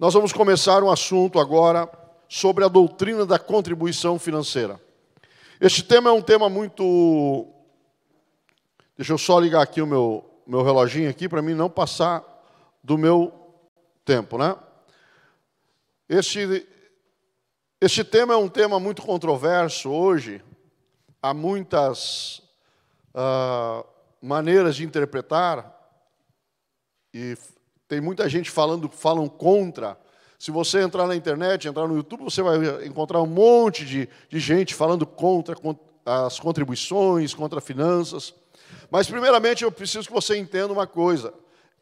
Nós vamos começar um assunto agora sobre a doutrina da contribuição financeira. Este tema é um tema muito... Deixa eu só ligar aqui o meu reloginho aqui para mim não passar do meu tempo, né? Este tema é um tema muito controverso hoje. Há muitas maneiras de interpretar e tem muita gente falam contra. Se você entrar na internet, entrar no YouTube, você vai encontrar um monte de gente falando contra as contribuições, contra finanças. Mas, primeiramente, eu preciso que você entenda uma coisa.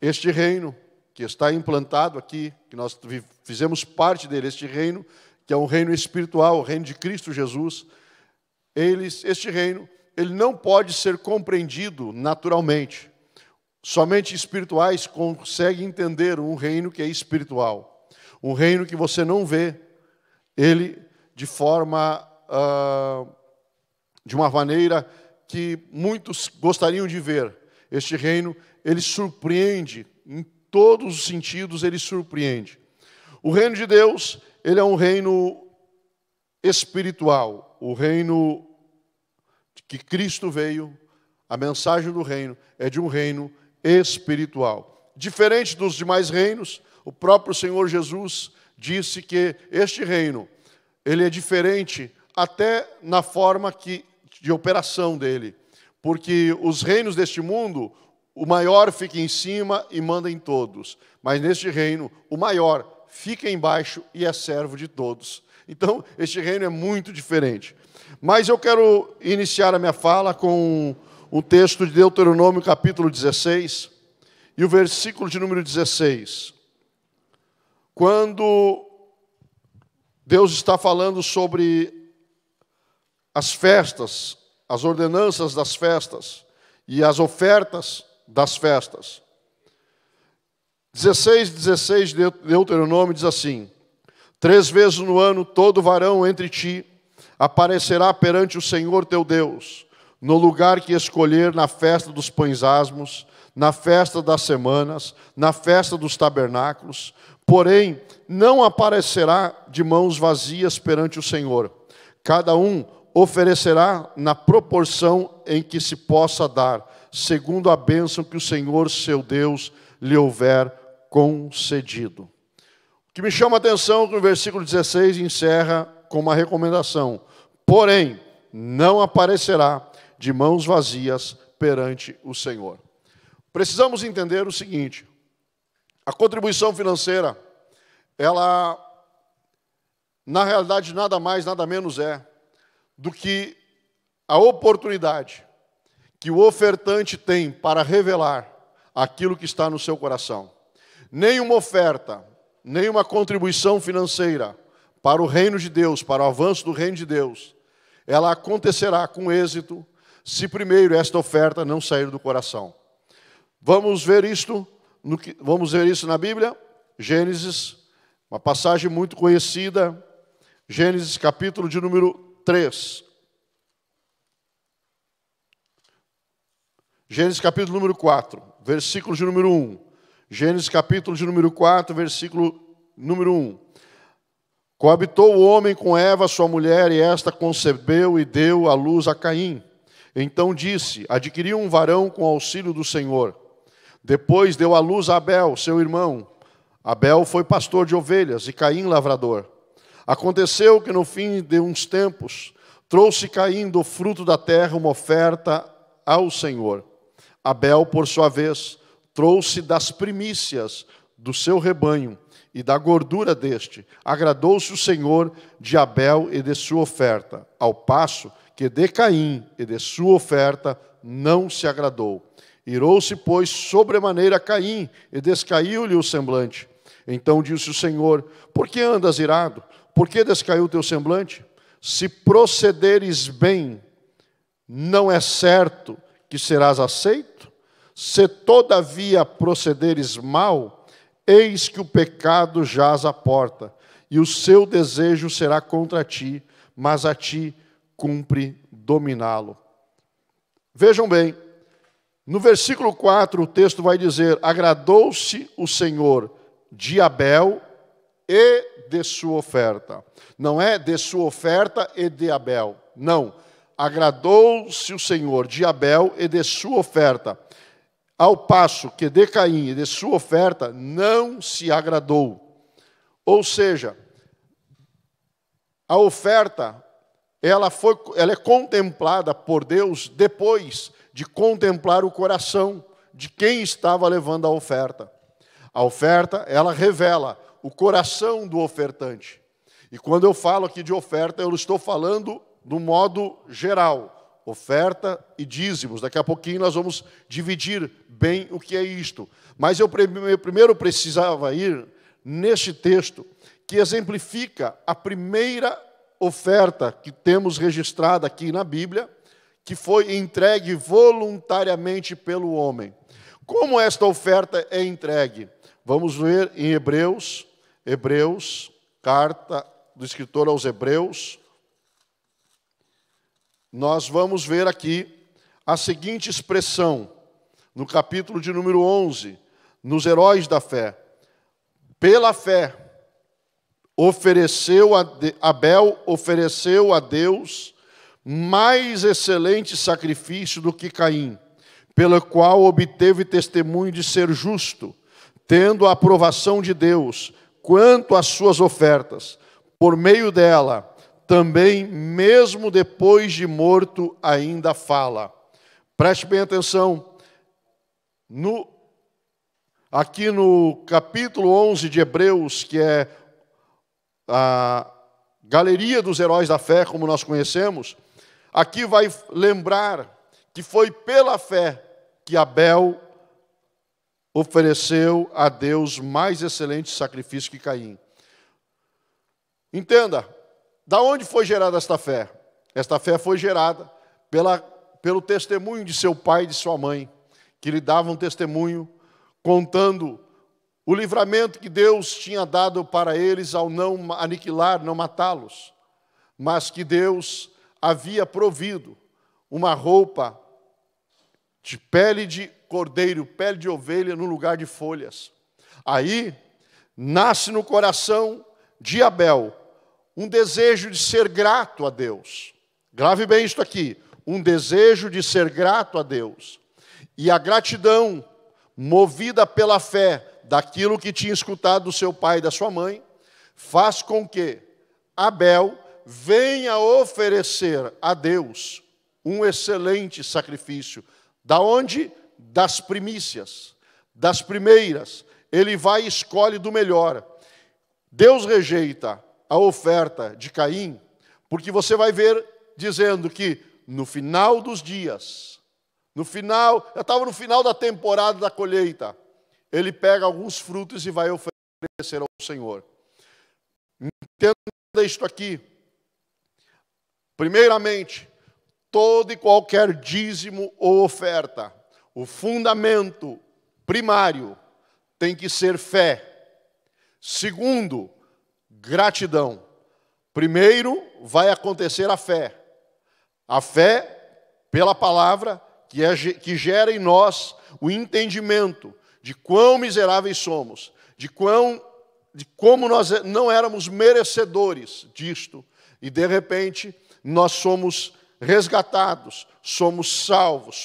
Este reino que está implantado aqui, que nós fizemos parte dele, este reino, que é um reino espiritual, o reino de Cristo Jesus, este reino, ele não pode ser compreendido naturalmente. Somente espirituais conseguem entender um reino que é espiritual. Um reino que você não vê ele de uma maneira que muitos gostariam de ver. Este reino, ele surpreende, em todos os sentidos ele surpreende. O reino de Deus, ele é um reino espiritual. O reino que Cristo veio, a mensagem do reino é de um reino espiritual. Diferente dos demais reinos, o próprio Senhor Jesus disse que este reino, ele é diferente até na forma de operação dele. Porque os reinos deste mundo, o maior fica em cima e manda em todos. Mas neste reino, o maior fica embaixo e é servo de todos. Então, este reino é muito diferente. Mas eu quero iniciar a minha fala com um texto de Deuteronômio, capítulo 16, e o versículo de número 16. Quando Deus está falando sobre as festas, as ordenanças das festas e as ofertas das festas. 16 de Deuteronômio diz assim: 3 vezes no ano todo varão entre ti aparecerá perante o Senhor teu Deus, no lugar que escolher, na festa dos pães asmos, na festa das semanas, na festa dos tabernáculos, porém não aparecerá de mãos vazias perante o Senhor. Cada um oferecerá na proporção em que se possa dar, segundo a bênção que o Senhor, seu Deus, lhe houver concedido. O que me chama a atenção é que o versículo 16 encerra com uma recomendação. Porém, não aparecerá de mãos vazias perante o Senhor. Precisamos entender o seguinte: a contribuição financeira, ela, na realidade, nada mais, nada menos é do que a oportunidade que o ofertante tem para revelar aquilo que está no seu coração. Nenhuma oferta, nenhuma contribuição financeira para o reino de Deus, para o avanço do reino de Deus, ela acontecerá com êxito se primeiro esta oferta não sair do coração. Vamos ver isso na Bíblia. Gênesis, uma passagem muito conhecida. Gênesis, capítulo de número 3. Gênesis, capítulo número 4, versículo de número 1. Gênesis, capítulo de número 4, versículo número 1. Coabitou o homem com Eva, sua mulher, e esta concebeu e deu à luz a Caim. Então disse: adquiri um varão com auxílio do Senhor. Depois deu à luz a Abel, seu irmão. Abel foi pastor de ovelhas e Caim lavrador. Aconteceu que no fim de uns tempos trouxe Caim do fruto da terra uma oferta ao Senhor. Abel, por sua vez, trouxe das primícias do seu rebanho e da gordura deste. Agradou-se o Senhor de Abel e de sua oferta, ao passo que de Caim e de sua oferta não se agradou. Irou-se, pois, sobremaneira Caim, e descaiu-lhe o semblante. Então disse o Senhor: por que andas irado? Por que descaiu o teu semblante? Se procederes bem, não é certo que serás aceito? Se todavia procederes mal, eis que o pecado jaz à porta, e o seu desejo será contra ti, mas a ti cumpre dominá-lo. Vejam bem, no versículo 4 o texto vai dizer: agradou-se o Senhor de Abel e de sua oferta. Não é de sua oferta e de Abel. Não. Agradou-se o Senhor de Abel e de sua oferta, ao passo que de Caim e de sua oferta não se agradou. Ou seja, a oferta, ela é contemplada por Deus depois de contemplar o coração de quem estava levando a oferta. A oferta, ela revela o coração do ofertante. E quando eu falo aqui de oferta, eu estou falando do modo geral, oferta e dízimos. Daqui a pouquinho nós vamos dividir bem o que é isto. Mas eu primeiro precisava ir neste texto que exemplifica a primeira oferta que temos registrada aqui na Bíblia, que foi entregue voluntariamente pelo homem. Como esta oferta é entregue? Vamos ver em Hebreus, carta do escritor aos Hebreus. Nós vamos ver aqui a seguinte expressão, no capítulo de número 11, nos heróis da fé. Pela fé, Abel ofereceu a Deus mais excelente sacrifício do que Caim, pelo qual obteve testemunho de ser justo, tendo a aprovação de Deus quanto às suas ofertas. Por meio dela, também, mesmo depois de morto, ainda fala. Preste bem atenção. Aqui no capítulo 11 de Hebreus, que é a galeria dos heróis da fé, como nós conhecemos, aqui vai lembrar que foi pela fé que Abel ofereceu a Deus mais excelente sacrifício que Caim. Entenda, da onde foi gerada esta fé? Esta fé foi gerada pelo testemunho de seu pai e de sua mãe, que lhe davam testemunho, contando o livramento que Deus tinha dado para eles ao não aniquilar, não matá-los, mas que Deus havia provido uma roupa de pele de cordeiro, pele de ovelha no lugar de folhas. Aí nasce no coração de Abel um desejo de ser grato a Deus. Grave bem isto aqui, um desejo de ser grato a Deus. E a gratidão, movida pela fé daquilo que tinha escutado do seu pai e da sua mãe, faz com que Abel venha oferecer a Deus um excelente sacrifício. Da onde? Das primícias, das primeiras. Ele vai e escolhe do melhor. Deus rejeita a oferta de Caim, porque você vai ver dizendo que no final dos dias, já estava no final da temporada da colheita, ele pega alguns frutos e vai oferecer ao Senhor. Entenda isto aqui. Primeiramente, todo e qualquer dízimo ou oferta, o fundamento primário tem que ser fé. Segundo, gratidão. Primeiro vai acontecer a fé. A fé pela palavra que gera em nós o entendimento de quão miseráveis somos, de como nós não éramos merecedores disto, e de repente nós somos resgatados, somos salvos,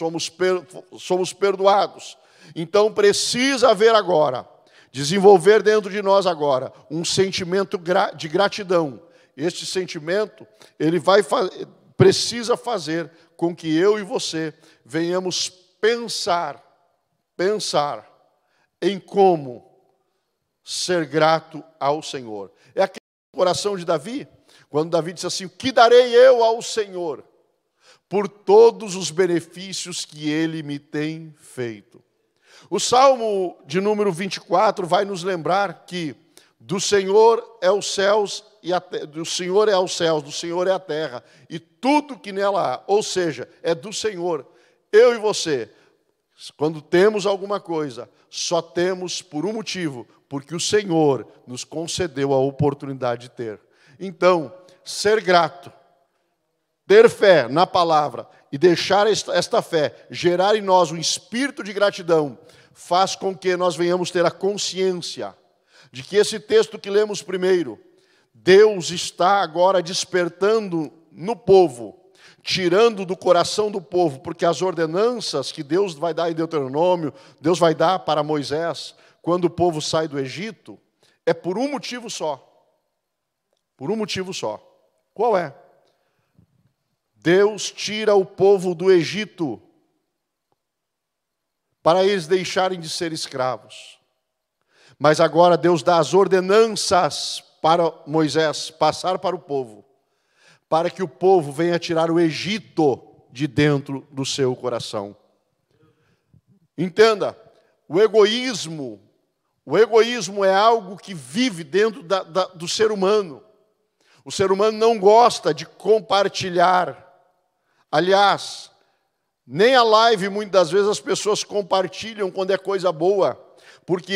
somos perdoados. Então precisa haver agora, desenvolver dentro de nós agora, um sentimento de gratidão. Este sentimento, ele precisa fazer com que eu e você venhamos pensar em como ser grato ao Senhor. É aquele coração de Davi, quando Davi disse assim: o que darei eu ao Senhor por todos os benefícios que Ele me tem feito? O Salmo de número 24 vai nos lembrar que do Senhor é os céus, do Senhor é aos céus, do Senhor é a terra, e tudo que nela há, ou seja, é do Senhor. Eu e você, quando temos alguma coisa, só temos por um motivo, porque o Senhor nos concedeu a oportunidade de ter. Então, ser grato, ter fé na palavra e deixar esta fé gerar em nós um espírito de gratidão, faz com que nós venhamos ter a consciência de que esse texto que lemos primeiro, Deus está agora despertando no povo, tirando do coração do povo, porque as ordenanças que Deus vai dar em Deuteronômio, Deus vai dar para Moisés, quando o povo sai do Egito, é por um motivo só. Por um motivo só. Qual é? Deus tira o povo do Egito para eles deixarem de ser escravos. Mas agora Deus dá as ordenanças para Moisés passar para o povo, para que o povo venha tirar o Egito de dentro do seu coração. Entenda, o egoísmo é algo que vive dentro do ser humano. O ser humano não gosta de compartilhar. Aliás, nem a live, muitas das vezes, as pessoas compartilham quando é coisa boa, porque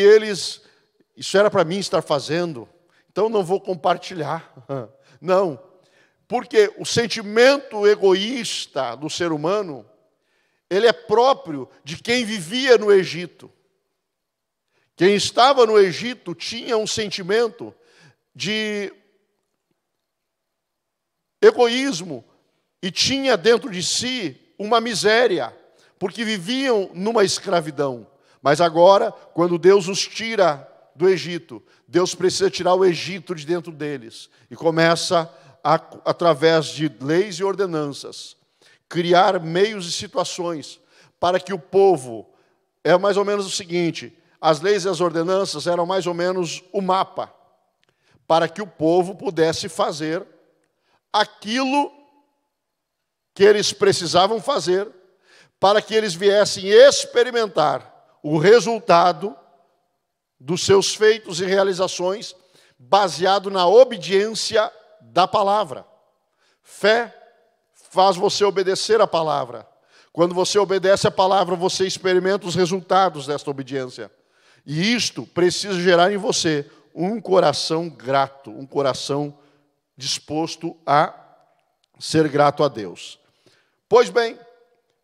isso era para mim estar fazendo, então não vou compartilhar. Não, porque o sentimento egoísta do ser humano, ele é próprio de quem vivia no Egito. Quem estava no Egito tinha um sentimento de egoísmo e tinha dentro de si uma miséria, porque viviam numa escravidão. Mas agora, quando Deus os tira do Egito, Deus precisa tirar o Egito de dentro deles e começa, através de leis e ordenanças, criar meios e situações para que o povo, é mais ou menos o seguinte, as leis e as ordenanças eram mais ou menos o mapa, para que o povo pudesse fazer aquilo que eles precisavam fazer, para que eles viessem experimentar o resultado dos seus feitos e realizações, baseado na obediência da palavra. Fé faz você obedecer a palavra. Quando você obedece a palavra, você experimenta os resultados desta obediência. E isto precisa gerar em você um coração grato, um coração disposto a ser grato a Deus. Pois bem,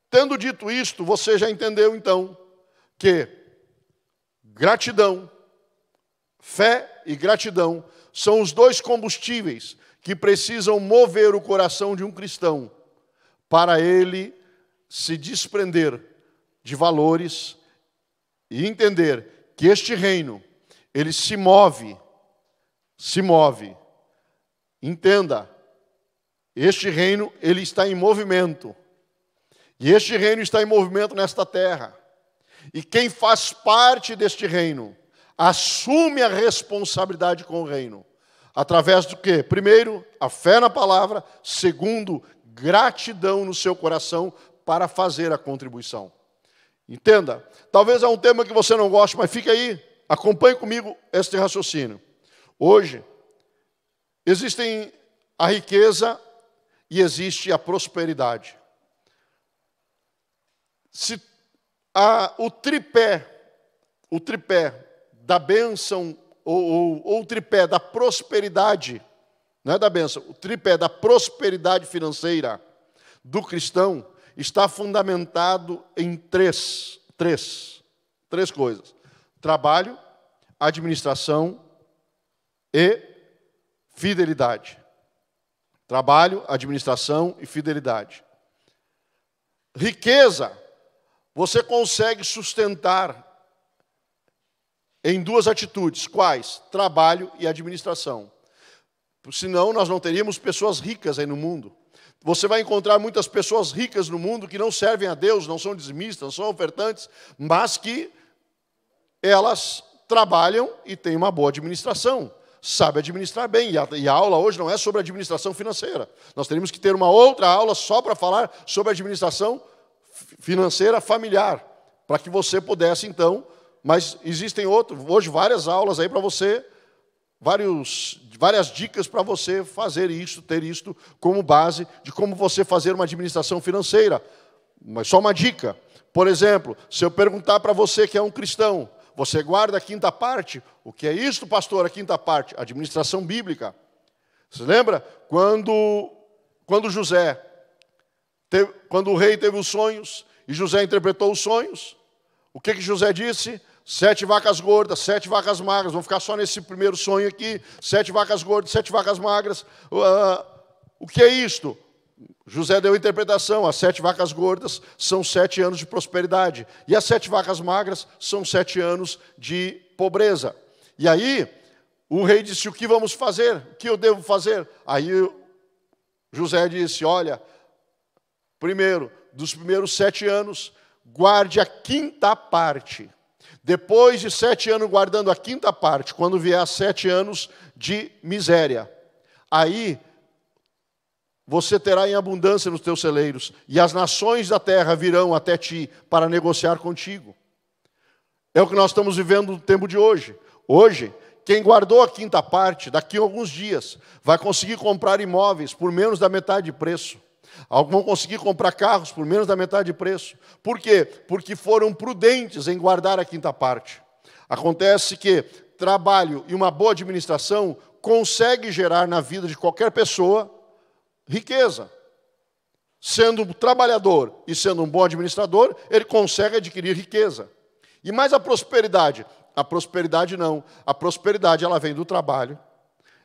tendo dito isto, você já entendeu então que gratidão, fé e gratidão são os dois combustíveis que precisam mover o coração de um cristão para ele se desprender de valores e entender que este reino, ele se move. Entenda, este reino, ele está em movimento. E este reino está em movimento nesta terra. E quem faz parte deste reino, assume a responsabilidade com o reino. Através do quê? Primeiro, a fé na palavra. Segundo, gratidão no seu coração para fazer a contribuição. Entenda, talvez é um tema que você não goste, mas fique aí, acompanhe comigo este raciocínio. Hoje, existem a riqueza e existe a prosperidade. Se o tripé da bênção, ou o tripé da prosperidade, não é da bênção, o tripé da prosperidade financeira do cristão está fundamentado em três coisas: trabalho, administração e fidelidade. Trabalho, administração e fidelidade. Riqueza, você consegue sustentar em duas atitudes. Quais? Trabalho e administração. Senão, nós não teríamos pessoas ricas aí no mundo. Você vai encontrar muitas pessoas ricas no mundo que não servem a Deus, não são dizimistas, não são ofertantes, mas que elas trabalham e têm uma boa administração, sabem administrar bem. E a aula hoje não é sobre administração financeira. Nós teríamos que ter uma outra aula só para falar sobre administração financeira familiar, para que você pudesse, então, mas existem hoje várias aulas aí para você, várias dicas para você fazer isto, ter isto como base de como você fazer uma administração financeira. Mas só uma dica. Por exemplo, se eu perguntar para você que é um cristão, você guarda a quinta parte? O que é isto, pastor, a quinta parte? Administração bíblica. Você lembra? Quando o rei teve os sonhos e José interpretou os sonhos, o que José disse? 7 vacas gordas, 7 vacas magras. Vamos ficar só nesse primeiro sonho aqui. 7 vacas gordas, 7 vacas magras. O que é isto? José deu a interpretação. As 7 vacas gordas são 7 anos de prosperidade. E as 7 vacas magras são 7 anos de pobreza. E aí, o rei disse, o que vamos fazer? O que eu devo fazer? Aí José disse, olha, primeiro, dos primeiros 7 anos, guarde a 5ª parte. Depois de 7 anos guardando a 5ª parte, quando vier 7 anos de miséria, aí você terá em abundância nos teus celeiros, e as nações da terra virão até ti para negociar contigo. É o que nós estamos vivendo no tempo de hoje. Hoje, quem guardou a 5ª parte, daqui a alguns dias, vai conseguir comprar imóveis por menos da metade de preço. Alguns vão conseguir comprar carros por menos da metade de preço. Por quê? Porque foram prudentes em guardar a 5ª parte. Acontece que trabalho e uma boa administração consegue gerar na vida de qualquer pessoa riqueza. Sendo um trabalhador e sendo um bom administrador, ele consegue adquirir riqueza. E mais a prosperidade? A prosperidade não. A prosperidade ela vem do trabalho,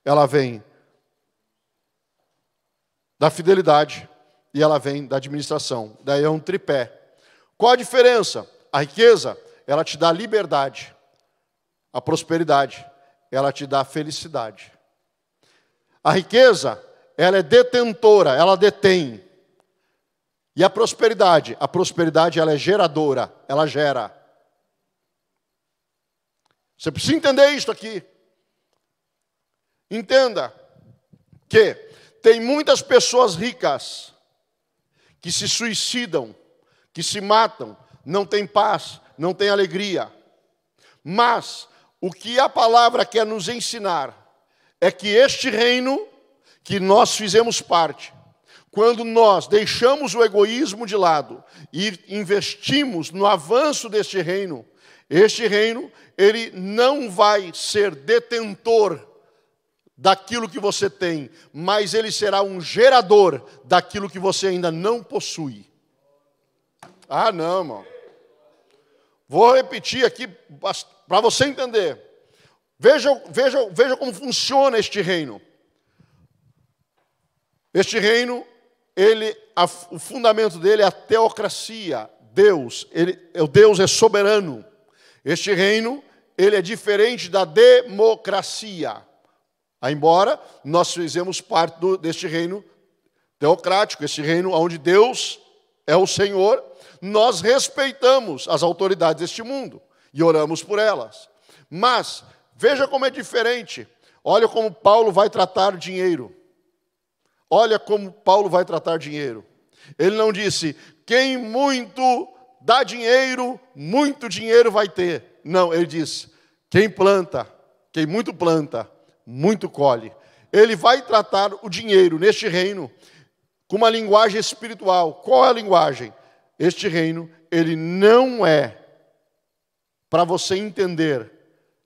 ela vem da fidelidade e ela vem da administração. Daí é um tripé. Qual a diferença? A riqueza, ela te dá liberdade. A prosperidade, ela te dá felicidade. A riqueza, ela é detentora, ela detém. E a prosperidade ela é geradora, ela gera. Você precisa entender isso aqui. Entenda que tem muitas pessoas ricas que se suicidam, que se matam, não têm paz, não têm alegria. Mas o que a palavra quer nos ensinar é que este reino que nós fizemos parte, quando nós deixamos o egoísmo de lado e investimos no avanço deste reino, este reino, ele não vai ser detentor daquilo que você tem, mas ele será um gerador daquilo que você ainda não possui. Ah, não, irmão. Vou repetir aqui para você entender. Veja como funciona este reino. Este reino, o fundamento dele é a teocracia. Deus é soberano. Este reino, ele é diferente da democracia. Embora nós fizemos parte deste reino teocrático, este reino onde Deus é o Senhor, nós respeitamos as autoridades deste mundo e oramos por elas. Mas, veja como é diferente. Olha como Paulo vai tratar dinheiro. Olha como Paulo vai tratar dinheiro. Ele não disse, quem muito dá dinheiro, muito dinheiro vai ter. Não, ele disse, quem muito planta, muito colhe. Ele vai tratar o dinheiro neste reino com uma linguagem espiritual. Qual é a linguagem? Este reino, ele não é para você entender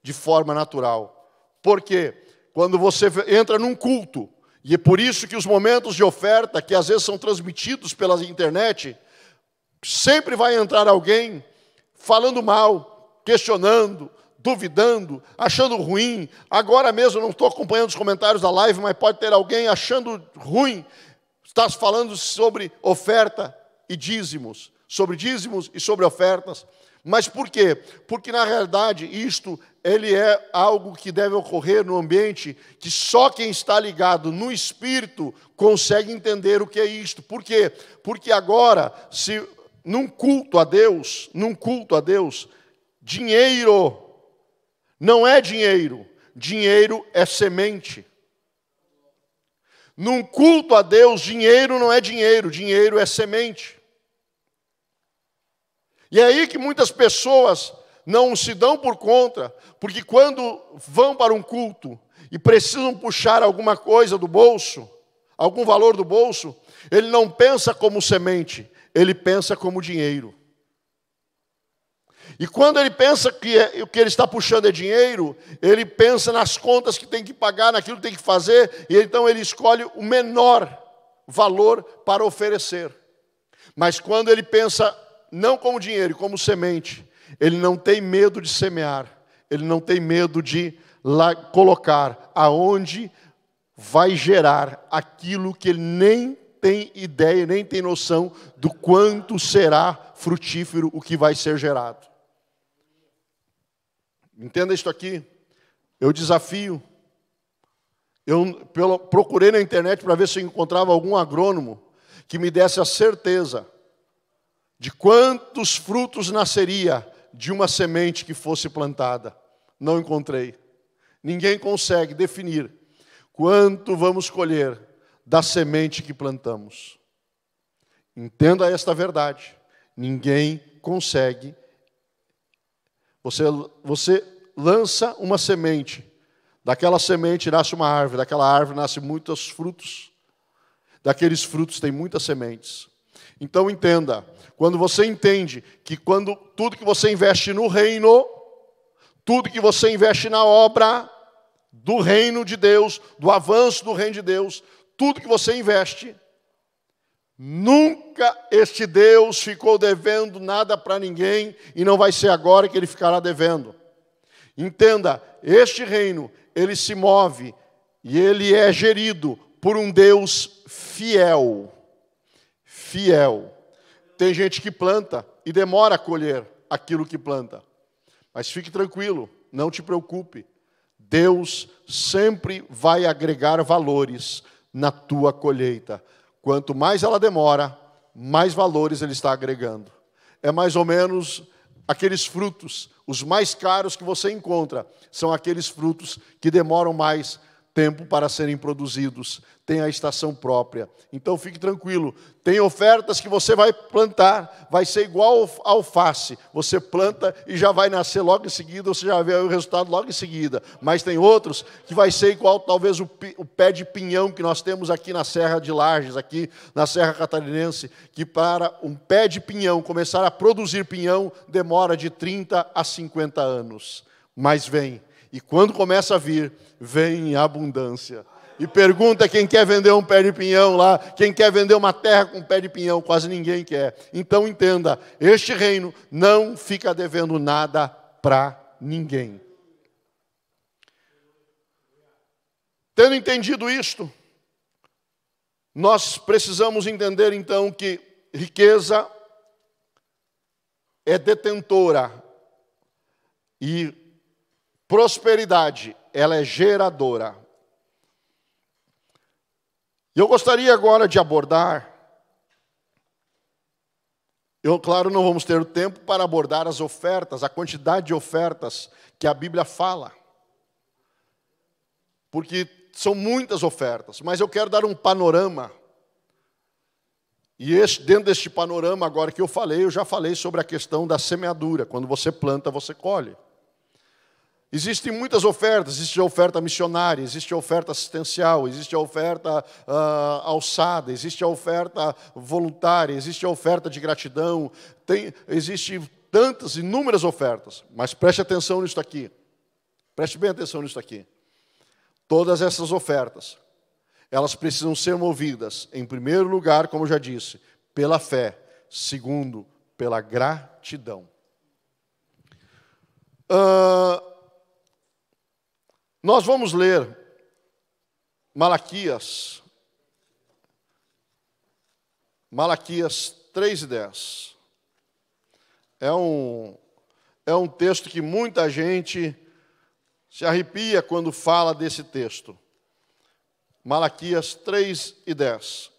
de forma natural. Porque quando você entra num culto, e é por isso que os momentos de oferta, que às vezes são transmitidos pela internet, sempre vai entrar alguém falando mal, questionando, duvidando, achando ruim. Agora mesmo eu não estou acompanhando os comentários da live, mas pode ter alguém achando ruim. Está falando sobre oferta e dízimos, sobre dízimos e sobre ofertas. Mas por quê? Porque na realidade isto ele é algo que deve ocorrer no ambiente que só quem está ligado no Espírito consegue entender o que é isto. Por quê? Porque agora, se num culto a Deus, dinheiro não é dinheiro, dinheiro é semente. Num culto a Deus, dinheiro não é dinheiro, dinheiro é semente. E é aí que muitas pessoas não se dão por conta, porque quando vão para um culto e precisam puxar alguma coisa do bolso, algum valor do bolso, ele não pensa como semente, ele pensa como dinheiro. E quando ele pensa que o que ele está puxando é dinheiro, ele pensa nas contas que tem que pagar, naquilo que tem que fazer, e então ele escolhe o menor valor para oferecer. Mas quando ele pensa não como dinheiro, como semente, Ele não tem medo de semear. Ele não tem medo de lá colocar aonde vai gerar aquilo que ele nem tem ideia, nem tem noção do quanto será frutífero o que vai ser gerado. Entenda isto aqui. Eu desafio. Procurei na internet para ver se eu encontrava algum agrônomo que me desse a certeza de quantos frutos nasceria de uma semente que fosse plantada. Não encontrei. Ninguém consegue definir quanto vamos colher da semente que plantamos. Entenda esta verdade. Ninguém consegue. Você lança uma semente. Daquela semente nasce uma árvore. Daquela árvore nascem muitos frutos. Daqueles frutos tem muitas sementes. Então entenda. Quando você entende que tudo que você investe no reino, tudo que você investe na obra do reino de Deus, do avanço do reino de Deus, tudo que você investe, nunca este Deus ficou devendo nada para ninguém e não vai ser agora que ele ficará devendo. Entenda, este reino, ele se move e ele é gerido por um Deus fiel. Fiel. Tem gente que planta e demora a colher aquilo que planta. Mas fique tranquilo, não te preocupe. Deus sempre vai agregar valores na tua colheita. Quanto mais ela demora, mais valores ele está agregando. É mais ou menos aqueles frutos, os mais caros que você encontra, são aqueles frutos que demoram mais tempo para serem produzidos, tem a estação própria. Então fique tranquilo, tem ofertas que você vai plantar, vai ser igual a alface, você planta e já vai nascer logo em seguida, você já vê o resultado logo em seguida. Mas tem outros que vai ser igual talvez o pé de pinhão que nós temos aqui na Serra de Lages, aqui na Serra Catarinense, que para um pé de pinhão começar a produzir pinhão demora de 30 a 50 anos. Mas vem. E quando começa a vir, vem em abundância. E pergunta quem quer vender um pé de pinhão lá, quem quer vender uma terra com um pé de pinhão, quase ninguém quer. Então entenda, este reino não fica devendo nada para ninguém. Tendo entendido isto, nós precisamos entender então que riqueza é detentora e prosperidade, ela é geradora. E eu gostaria agora de abordar, claro, não vamos ter o tempo para abordar as ofertas, a quantidade de ofertas que a Bíblia fala, porque são muitas ofertas, mas eu quero dar um panorama. E dentro deste panorama agora que eu já falei sobre a questão da semeadura. Quando você planta, você colhe. Existem muitas ofertas, existe a oferta missionária, existe a oferta assistencial, existe a oferta alçada, existe a oferta voluntária, existe a oferta de gratidão, existe tantas, inúmeras ofertas, mas preste atenção nisso aqui, preste bem atenção nisso aqui. Todas essas ofertas, elas precisam ser movidas, em primeiro lugar, como eu já disse, pela fé, segundo, pela gratidão. Nós vamos ler Malaquias 3:10. É um texto que muita gente se arrepia quando fala desse texto. Malaquias 3:10.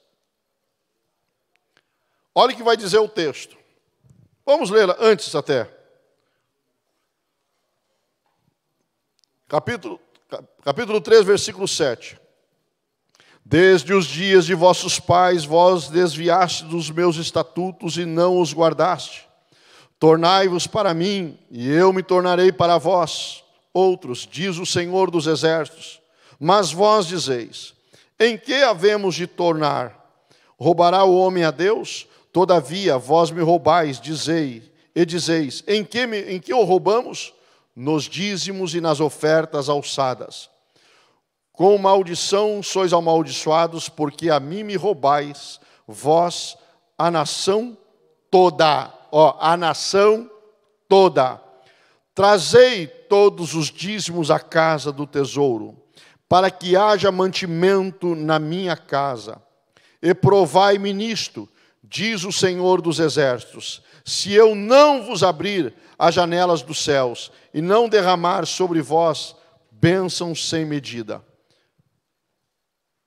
Olha o que vai dizer o texto. Vamos ler antes até. Capítulo 3, versículo 7. Desde os dias de vossos pais, vós desviaste dos meus estatutos e não os guardaste. Tornai-vos para mim, e eu me tornarei para vós. Outros, diz o Senhor dos Exércitos. Mas vós dizeis, em que havemos de tornar? Roubará o homem a Deus? Todavia, vós me roubais, dizeis, em que o roubamos? Nos dízimos e nas ofertas alçadas. Com maldição sois amaldiçoados, porque a mim me roubais, vós, a nação toda. A nação toda. Trazei todos os dízimos à casa do tesouro, para que haja mantimento na minha casa. E provai-me nisto, diz o Senhor dos Exércitos, se eu não vos abrir as janelas dos céus e não derramar sobre vós bênçãos sem medida.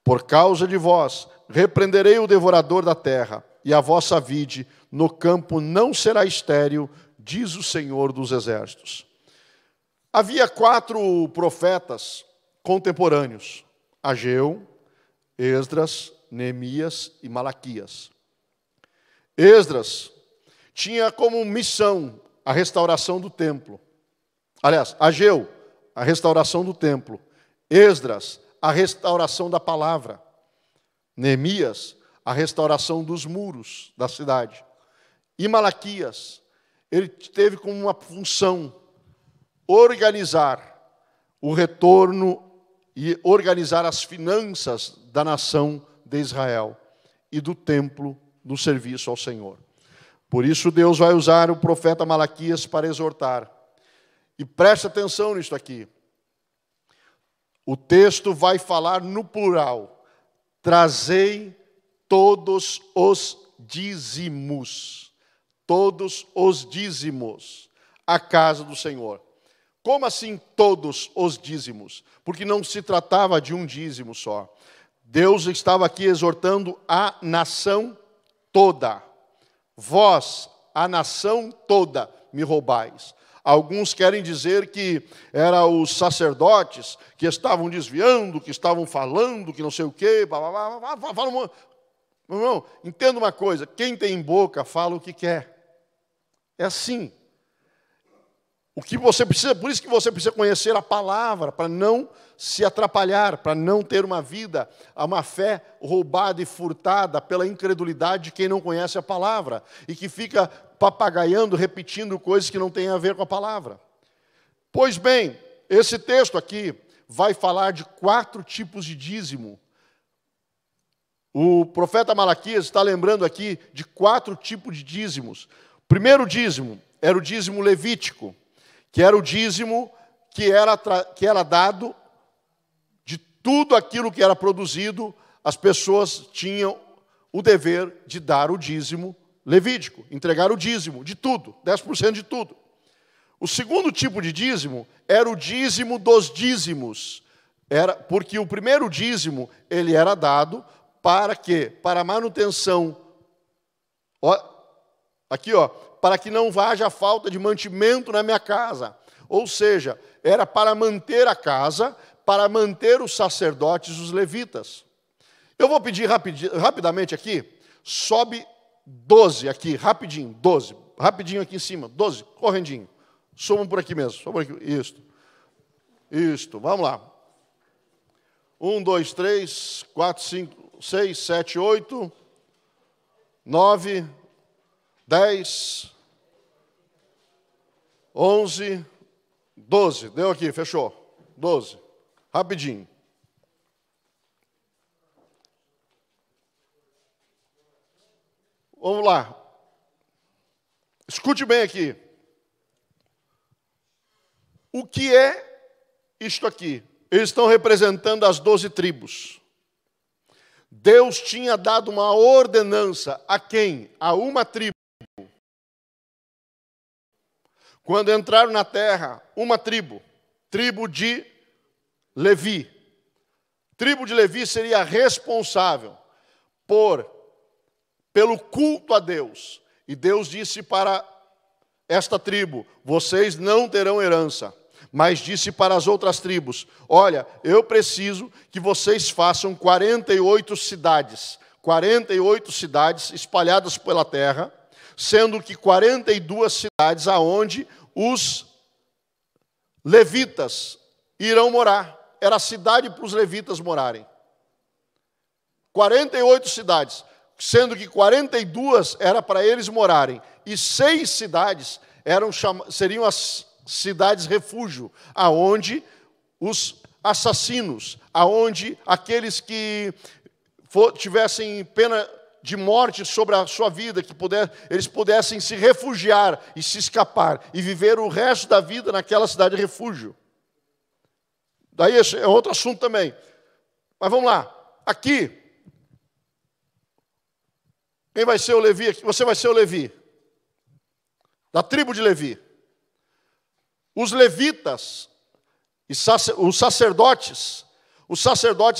Por causa de vós, repreenderei o devorador da terra, e a vossa vide no campo não será estéril, diz o Senhor dos Exércitos. Havia 4 profetas contemporâneos: Ageu, Esdras, Neemias e Malaquias. Esdras tinha como missão a restauração do templo. Aliás, Ageu, a restauração do templo. Esdras, a restauração da palavra. Neemias, a restauração dos muros da cidade. E Malaquias, ele teve como uma função organizar o retorno e organizar as finanças da nação de Israel e do templo do serviço ao Senhor. Por isso Deus vai usar o profeta Malaquias para exortar. E preste atenção nisso aqui. O texto vai falar no plural: trazei todos os dízimos. Todos os dízimos à casa do Senhor. Como assim todos os dízimos? Porque não se tratava de um dízimo só. Deus estava aqui exortando a nação toda. Vós, a nação toda, me roubais. Alguns querem dizer que eram os sacerdotes que estavam desviando, que estavam falando, que não sei o quê. Irmão, entenda uma coisa: quem tem boca fala o que quer. É assim. O que você precisa, por isso que você precisa conhecer a palavra, para não se atrapalhar, para não ter uma vida, uma fé roubada e furtada pela incredulidade de quem não conhece a palavra e que fica papagaiando, repetindo coisas que não têm a ver com a palavra. Pois bem, esse texto aqui vai falar de 4 tipos de dízimo. O profeta Malaquias está lembrando aqui de 4 tipos de dízimos. O primeiro dízimo era o dízimo levítico, que era o dízimo que era dado de tudo aquilo que era produzido. As pessoas tinham o dever de dar o dízimo levítico, entregar o dízimo de tudo, 10% de tudo. O segundo tipo de dízimo era o dízimo dos dízimos. Porque o primeiro dízimo ele era dado para quê? Para a manutenção. Para que não haja falta de mantimento na minha casa. Ou seja, era para manter a casa, para manter os sacerdotes e os levitas. Eu vou pedir rapidamente aqui, sobe 12 aqui, rapidinho, 12. Rapidinho aqui em cima, 12, correndinho. Subam por aqui mesmo, subam por aqui. Isto, vamos lá. 1, 2, 3, 4, 5, 6, 7, 8, 9, 10, 11, 12. Deu aqui, fechou. 12. Rapidinho. Vamos lá. Escute bem aqui. O que é isto aqui? Eles estão representando as 12 tribos. Deus tinha dado uma ordenança a quem? A uma tribo. Quando entraram na terra, uma tribo de Levi. Tribo de Levi seria responsável pelo culto a Deus. E Deus disse para esta tribo: vocês não terão herança. Mas disse para as outras tribos: olha, eu preciso que vocês façam 48 cidades. 48 cidades espalhadas pela terra, sendo que 42 cidades aonde os levitas irão morar. Era a cidade para os levitas morarem. 48 cidades, sendo que 42 era para eles morarem. E 6 cidades seriam as cidades refúgio, aonde os assassinos, aonde aqueles que tivessem pena de morte sobre a sua vida, que eles pudessem se refugiar e se escapar, e viver o resto da vida naquela cidade de refúgio. Daí esse é outro assunto também. Mas vamos lá. Aqui, quem vai ser o Levi? Você vai ser o Levi, da tribo de Levi. Os levitas, os sacerdotes,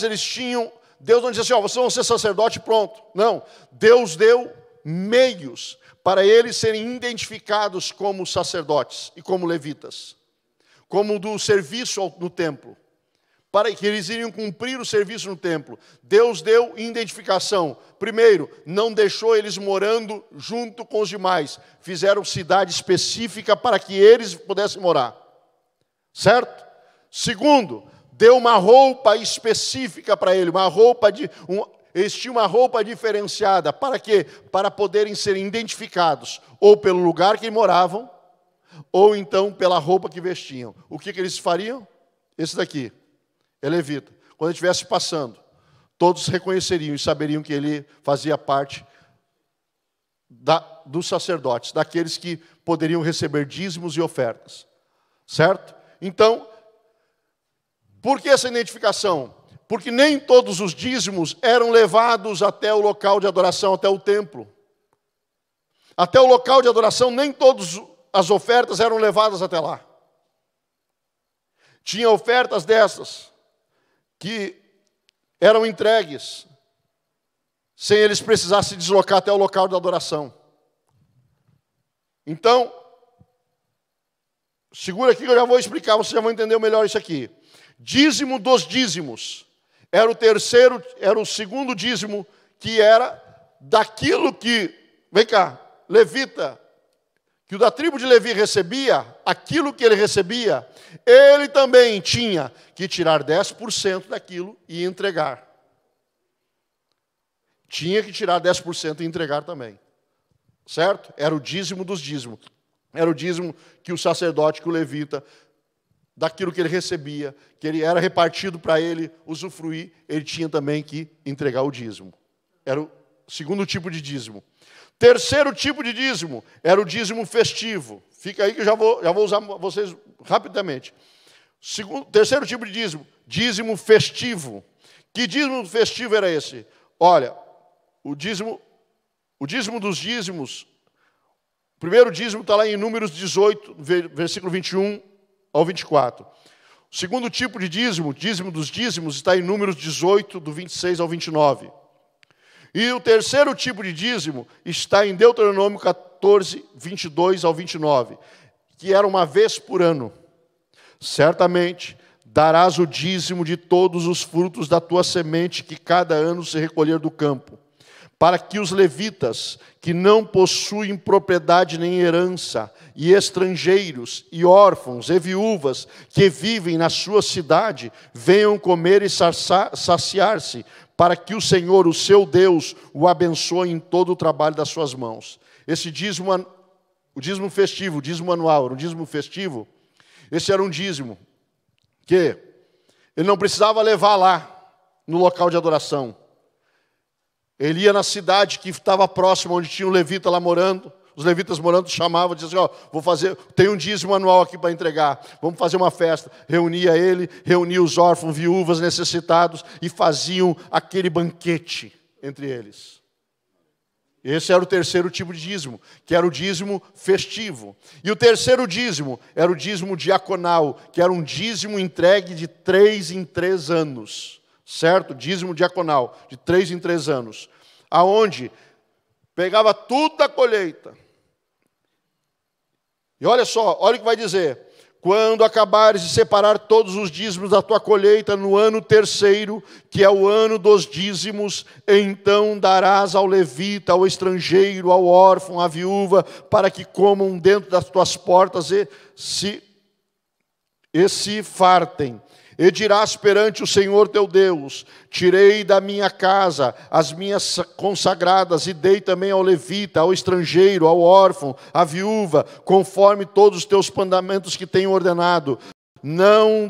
eles tinham... Deus não dizia assim, vocês vão ser sacerdote, pronto. Não, Deus deu meios para eles serem identificados como sacerdotes e como levitas, como do serviço no templo, para que eles iriam cumprir o serviço no templo. Deus deu identificação. Primeiro, não deixou eles morando junto com os demais. Fizeram cidade específica para que eles pudessem morar. Certo? Segundo, deu uma roupa específica para ele, eles tinham uma roupa diferenciada. Para quê? Para poderem ser identificados, ou pelo lugar que moravam, ou então pela roupa que vestiam. O que eles fariam? Esse daqui, é levita. Quando ele estivesse passando, todos reconheceriam e saberiam que ele fazia parte dos sacerdotes, daqueles que poderiam receber dízimos e ofertas. Certo? Então, por que essa identificação? Porque nem todos os dízimos eram levados até o local de adoração, até o templo. Até o local de adoração, nem todas as ofertas eram levadas até lá. Tinha ofertas dessas que eram entregues sem eles precisarem se deslocar até o local de adoração. Então, segura aqui que eu já vou explicar, vocês já vão entender melhor isso aqui. Dízimo dos dízimos. Era o segundo dízimo, que era daquilo que, vem cá, levita, que o da tribo de Levi recebia, aquilo que ele recebia, ele também tinha que tirar 10% daquilo e entregar. Tinha que tirar 10% e entregar também. Certo? Era o dízimo dos dízimos. Era o dízimo que o sacerdote, que o levita, daquilo que ele recebia, que ele era repartido para ele usufruir, ele tinha também que entregar o dízimo. Era o segundo tipo de dízimo. Terceiro tipo de dízimo era o dízimo festivo. Fica aí que eu já vou usar vocês rapidamente. Terceiro tipo de dízimo, dízimo festivo. Que dízimo festivo era esse? Olha, o dízimo dos dízimos, o primeiro dízimo está lá em Números 18, versículo 21 ao 24. O segundo tipo de dízimo dos dízimos, está em Números 18, do 26 ao 29. E o terceiro tipo de dízimo está em Deuteronômio 14, 22 ao 29, que era uma vez por ano. Certamente darás o dízimo de todos os frutos da tua semente que cada ano se recolher do campo, para que os levitas, que não possuem propriedade nem herança, e estrangeiros, e órfãos, e viúvas, que vivem na sua cidade, venham comer e saciar-se, para que o Senhor, o seu Deus, o abençoe em todo o trabalho das suas mãos. Esse dízimo, o dízimo festivo, o dízimo anual, era um dízimo festivo. Esse era um dízimo que ele não precisava levar lá, no local de adoração. Ele ia na cidade que estava próxima, onde tinha um levita lá morando. Os levitas morando chamavam, diziam assim, tem um dízimo anual aqui para entregar. Vamos fazer uma festa. Reunia ele, reunia os órfãos, viúvas, necessitados, e faziam aquele banquete entre eles. Esse era o terceiro tipo de dízimo, que era o dízimo festivo. E o terceiro dízimo era o dízimo diaconal, que era um dízimo entregue de 3 em 3 anos. Certo? Dízimo diaconal, de 3 em 3 anos. Aonde pegava tudo da colheita. E olha só, olha o que vai dizer. Quando acabares de separar todos os dízimos da tua colheita no ano terceiro, que é o ano dos dízimos, então darás ao levita, ao estrangeiro, ao órfão, à viúva, para que comam dentro das tuas portas e se fartem. E dirás perante o Senhor teu Deus, tirei da minha casa as minhas consagradas e dei também ao levita, ao estrangeiro, ao órfão, à viúva, conforme todos os teus mandamentos que tenho ordenado. Não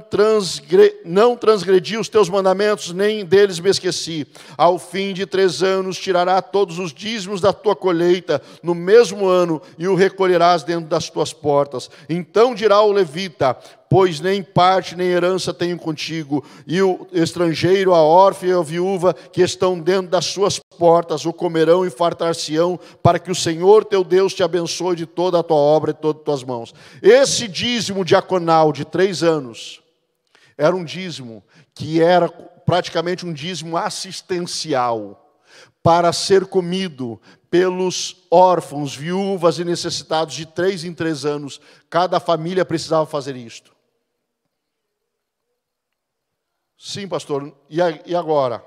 transgredi os teus mandamentos, nem deles me esqueci. Ao fim de 3 anos, tirará todos os dízimos da tua colheita no mesmo ano, e o recolherás dentro das tuas portas. Então dirá o levita: pois nem parte nem herança tenho contigo, e o estrangeiro, a órfã e a viúva que estão dentro das suas portas o comerão e fartar-se-ão, para que o Senhor teu Deus te abençoe de toda a tua obra e de todas as tuas mãos. Esse dízimo diaconal de 3 anos era um dízimo que era praticamente um dízimo assistencial, para ser comido pelos órfãos, viúvas e necessitados de 3 em 3 anos. Cada família precisava fazer isto. Sim, pastor. E agora?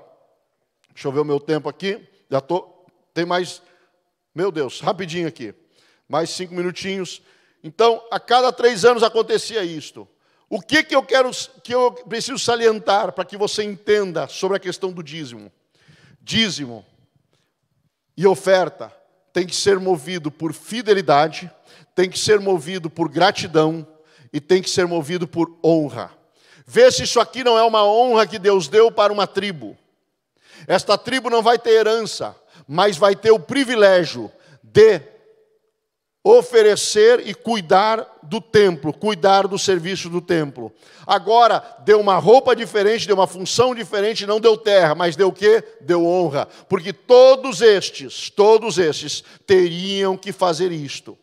Deixa eu ver o meu tempo aqui. Tem mais... Meu Deus, rapidinho aqui. Mais 5 minutinhos. Então, a cada 3 anos acontecia isto. O que eu preciso salientar para que você entenda sobre a questão do dízimo? Dízimo e oferta tem que ser movido por fidelidade, tem que ser movido por gratidão e tem que ser movido por honra. Vê se isso aqui não é uma honra que Deus deu para uma tribo. Esta tribo não vai ter herança, mas vai ter o privilégio de oferecer e cuidar do templo, cuidar do serviço do templo. Agora, deu uma roupa diferente, deu uma função diferente, não deu terra, mas deu o quê? Deu honra. Porque todos estes teriam que fazer isto.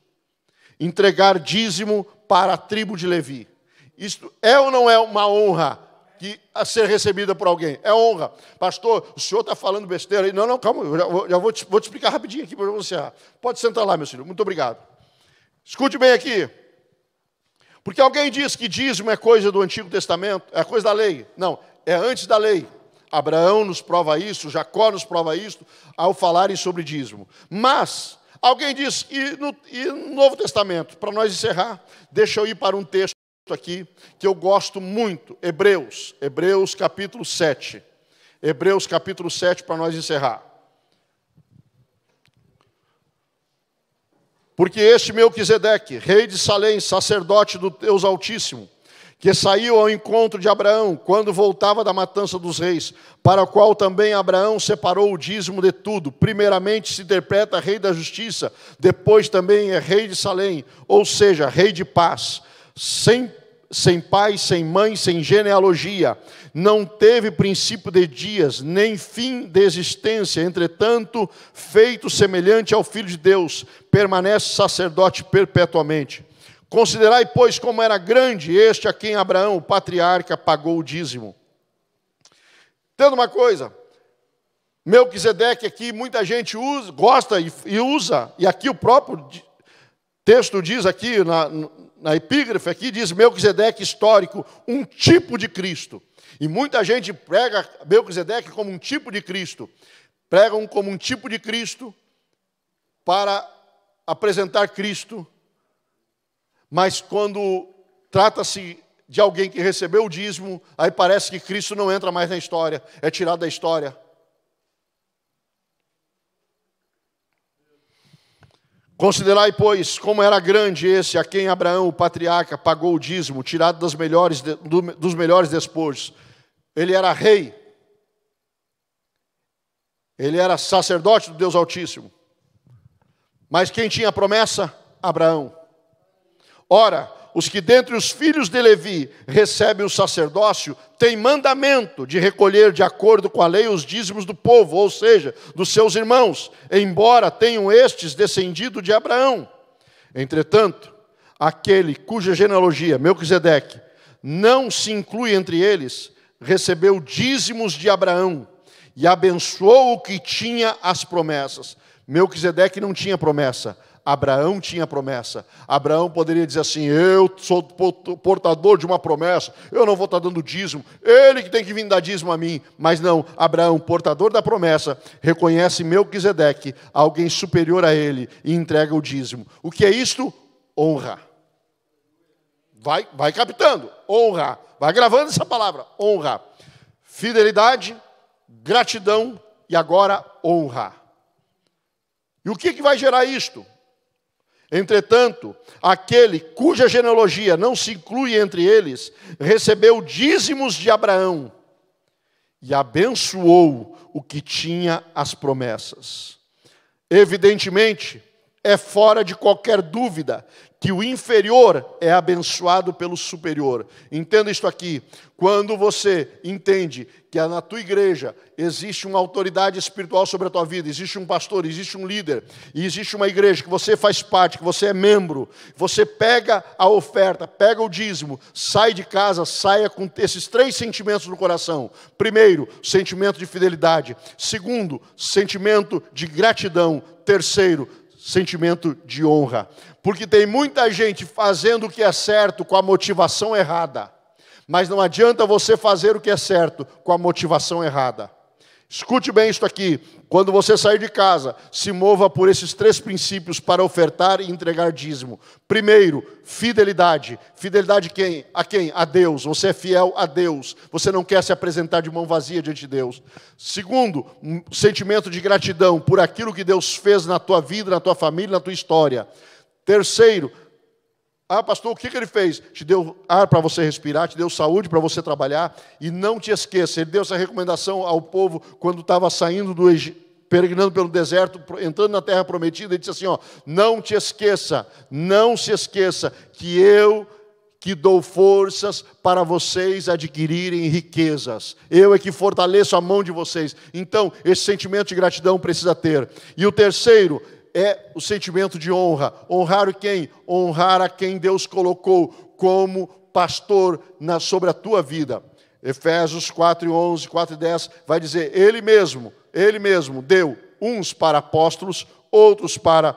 Entregar dízimo para a tribo de Levi. Isto é ou não é uma honra a ser recebida por alguém? É honra. Pastor, o senhor está falando besteira aí. Não, calma, eu já vou te explicar rapidinho aqui para você. Pode sentar lá, meu filho. Muito obrigado. Escute bem aqui. Porque alguém diz que dízimo é coisa do Antigo Testamento, é coisa da lei. Não, é antes da lei. Abraão nos prova isso, Jacó nos prova isso, ao falarem sobre dízimo. Mas, alguém diz, e no Novo Testamento, para nós encerrar, deixa eu ir para um texto aqui, que eu gosto muito, Hebreus capítulo 7. Hebreus capítulo 7, para nós encerrar. Porque este Melquisedeque, rei de Salém, sacerdote do Deus Altíssimo, que saiu ao encontro de Abraão, quando voltava da matança dos reis, para o qual também Abraão separou o dízimo de tudo. Primeiramente se interpreta rei da justiça, depois também é rei de Salém, ou seja, rei de paz, sem pai, sem mãe, sem genealogia, não teve princípio de dias, nem fim de existência, entretanto, feito semelhante ao Filho de Deus, permanece sacerdote perpetuamente. Considerai, pois, como era grande este a quem Abraão, o patriarca, pagou o dízimo. Entenda uma coisa, Melquisedeque aqui, muita gente gosta e usa, e aqui o próprio texto diz aqui, na epígrafe aqui, diz Melquisedeque histórico, um tipo de Cristo. E muita gente prega Melquisedeque como um tipo de Cristo. Pregam como um tipo de Cristo para apresentar Cristo. Mas quando trata-se de alguém que recebeu o dízimo, aí parece que Cristo não entra mais na história, é tirado da história. Considerai, pois, como era grande esse a quem Abraão, o patriarca, pagou o dízimo, tirado dos melhores despojos. Ele era rei. Ele era sacerdote do Deus Altíssimo. Mas quem tinha a promessa? Abraão. Ora, os que dentre os filhos de Levi recebem o sacerdócio, têm mandamento de recolher de acordo com a lei os dízimos do povo, ou seja, dos seus irmãos, embora tenham estes descendido de Abraão. Entretanto, aquele cuja genealogia, Melquisedeque, não se inclui entre eles, recebeu dízimos de Abraão e abençoou o que tinha as promessas. Melquisedeque não tinha promessa, Abraão tinha promessa. Abraão poderia dizer assim, eu sou portador de uma promessa, eu não vou estar dando dízimo, ele que tem que vir dar dízimo a mim. Mas não, Abraão, portador da promessa, reconhece Melquisedeque, alguém superior a ele, e entrega o dízimo. O que é isto? Honra. Vai captando, honra. Vai gravando essa palavra, honra. Fidelidade, gratidão e agora honra. E o que vai gerar isto? Entretanto, aquele cuja genealogia não se inclui entre eles, recebeu dízimos de Abraão e abençoou o que tinha as promessas. Evidentemente, é fora de qualquer dúvida que o inferior é abençoado pelo superior. Entenda isto aqui. Quando você entende que na tua igreja existe uma autoridade espiritual sobre a tua vida, existe um pastor, existe um líder, e existe uma igreja que você faz parte, que você é membro, você pega a oferta, pega o dízimo, sai de casa, saia com esses 3 sentimentos no coração. Primeiro, sentimento de fidelidade. Segundo, sentimento de gratidão. Terceiro, sentimento de honra. Porque tem muita gente fazendo o que é certo com a motivação errada. Mas não adianta você fazer o que é certo com a motivação errada. Escute bem isso aqui. Quando você sair de casa, se mova por esses 3 princípios para ofertar e entregar dízimo. Primeiro, fidelidade. Fidelidade quem? A quem? A Deus. Você é fiel a Deus. Você não quer se apresentar de mão vazia diante de Deus. Segundo, sentimento de gratidão por aquilo que Deus fez na tua vida, na tua família, na tua história. Terceiro, pastor, o que ele fez? Te deu ar para você respirar, te deu saúde para você trabalhar, e não te esqueça, ele deu essa recomendação ao povo quando estava saindo do Egito, peregrinando pelo deserto, entrando na terra prometida, ele disse assim, não te esqueça, não se esqueça que eu que dou forças para vocês adquirirem riquezas. Eu é que fortaleço a mão de vocês. Então, esse sentimento de gratidão precisa ter. E o terceiro é o sentimento de honra. Honrar quem? Honrar a quem Deus colocou como pastor sobre a tua vida. Efésios 4:11, 4:10 vai dizer, Ele mesmo deu uns para apóstolos, outros para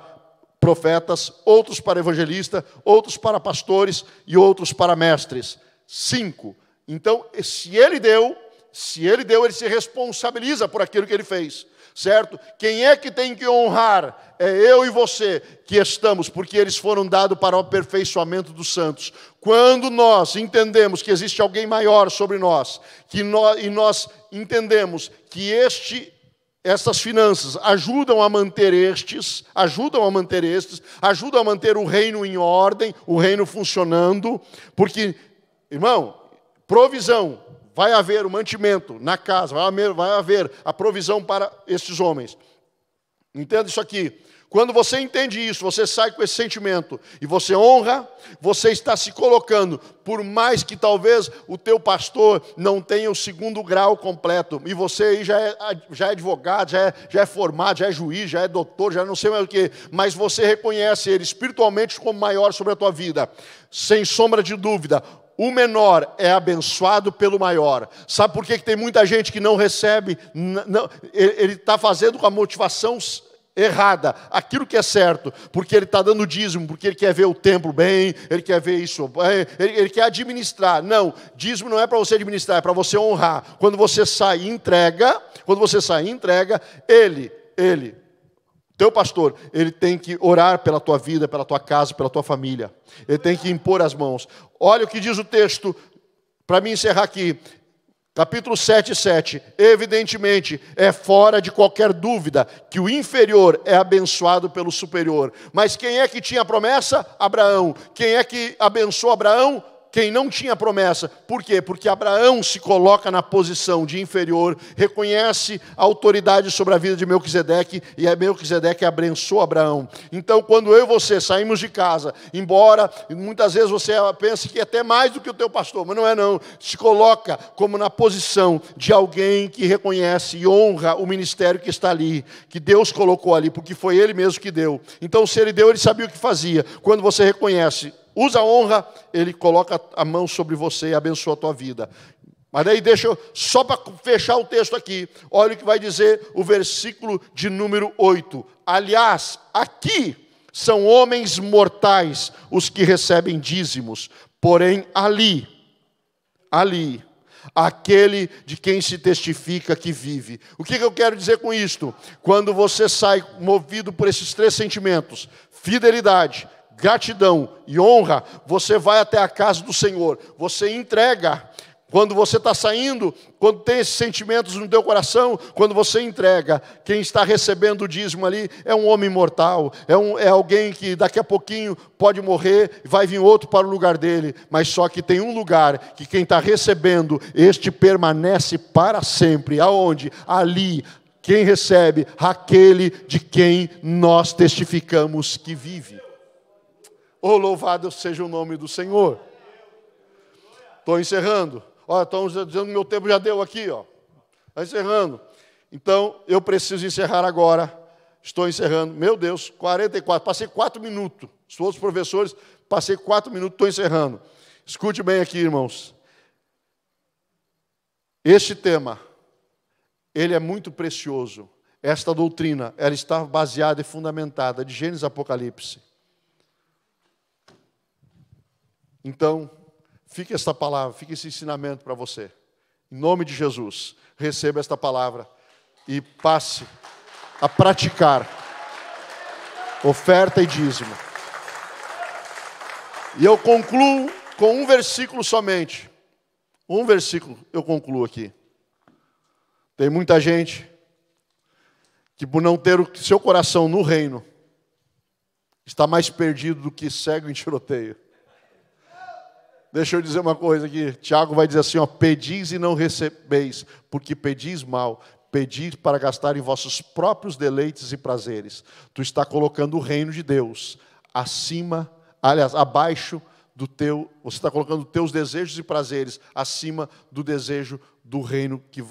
profetas, outros para evangelistas, outros para pastores e outros para mestres. 5. Então, se Ele deu, Ele se responsabiliza por aquilo que Ele fez. Certo? Quem é que tem que honrar? É eu e você que estamos, porque eles foram dados para o aperfeiçoamento dos santos. Quando nós entendemos que existe alguém maior sobre nós, e nós entendemos que essas finanças ajudam a manter ajudam a manter o reino em ordem, o reino funcionando, porque, irmão, provisão, vai haver o mantimento na casa, vai haver a provisão para estes homens. Entenda isso aqui. Quando você entende isso, você sai com esse sentimento e você honra, você está se colocando, por mais que talvez o teu pastor não tenha o 2º grau completo, e você aí já é advogado, já é formado, já é juiz, já é doutor, já não sei mais o que, mas você reconhece ele espiritualmente como maior sobre a tua vida, sem sombra de dúvida. O menor é abençoado pelo maior. Sabe por que tem muita gente que não recebe? Ele está fazendo com a motivação errada aquilo que é certo, porque ele está dando dízimo, porque ele quer ver o templo bem, ele quer ver isso, ele quer administrar. Não, dízimo não é para você administrar, é para você honrar. Quando você sai e entrega, ele, teu pastor, ele tem que orar pela tua vida, pela tua casa, pela tua família. Ele tem que impor as mãos. Olha o que diz o texto, para mim encerrar aqui. Capítulo 7:7. Evidentemente, é fora de qualquer dúvida que o inferior é abençoado pelo superior. Mas quem é que tinha a promessa? Abraão. Quem é que abençoou Abraão? Quem não tinha promessa. Por quê? Porque Abraão se coloca na posição de inferior, reconhece a autoridade sobre a vida de Melquisedeque, e Melquisedeque abençoou Abraão. Então, quando eu e você saímos de casa, embora muitas vezes você pense que é até mais do que o teu pastor, mas não é não. Se coloca como na posição de alguém que reconhece e honra o ministério que está ali, que Deus colocou ali, porque foi Ele mesmo que deu. Então, se Ele deu, Ele sabia o que fazia. Quando você reconhece, usa a honra, Ele coloca a mão sobre você e abençoa a tua vida. Mas daí deixa eu, só para fechar o texto aqui, olha o que vai dizer o versículo de número 8. Aliás, aqui são homens mortais os que recebem dízimos, porém ali, aquele de quem se testifica que vive. O que eu quero dizer com isto? Quando você sai movido por esses 3 sentimentos, fidelidade, gratidão e honra, você vai até a casa do Senhor, você entrega. Quando você está saindo, quando tem esses sentimentos no teu coração, quando você entrega, quem está recebendo o dízimo ali é um homem mortal, é alguém que daqui a pouquinho pode morrer, vai vir outro para o lugar dele, mas só que tem um lugar que quem está recebendo, este permanece para sempre. Aonde? Ali. Quem recebe? Aquele de quem nós testificamos que vive. Oh, louvado seja o nome do Senhor. Estou encerrando. Olha, estão dizendo que meu tempo já deu aqui, ó. Está encerrando. Então, eu preciso encerrar agora. Estou encerrando. Meu Deus, 44. Passei 4 minutos. Os outros professores, passei 4 minutos, estou encerrando. Escute bem aqui, irmãos. Este tema, ele é muito precioso. Esta doutrina, ela está baseada e fundamentada de Gênesis e Apocalipse. Então, fique esta palavra, fique esse ensinamento para você. Em nome de Jesus, receba esta palavra e passe a praticar oferta e dízimo. E eu concluo com um versículo somente. Um versículo eu concluo aqui. Tem muita gente que, por não ter o seu coração no reino, está mais perdido do que cego em tiroteio. Deixa eu dizer uma coisa aqui. Tiago vai dizer assim, ó, pedis e não recebeis, porque pedis mal. Pedis para gastar em vossos próprios deleites e prazeres. Tu está colocando o reino de Deus acima, aliás, abaixo do teu, você está colocando os teus desejos e prazeres acima do desejo do reino que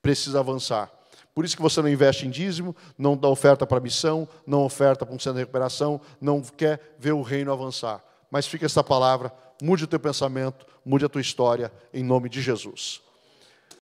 precisa avançar. Por isso que você não investe em dízimo, não dá oferta para missão, não oferta para um centro de recuperação, não quer ver o reino avançar. Mas fica essa palavra, mude o teu pensamento, mude a tua história, em nome de Jesus.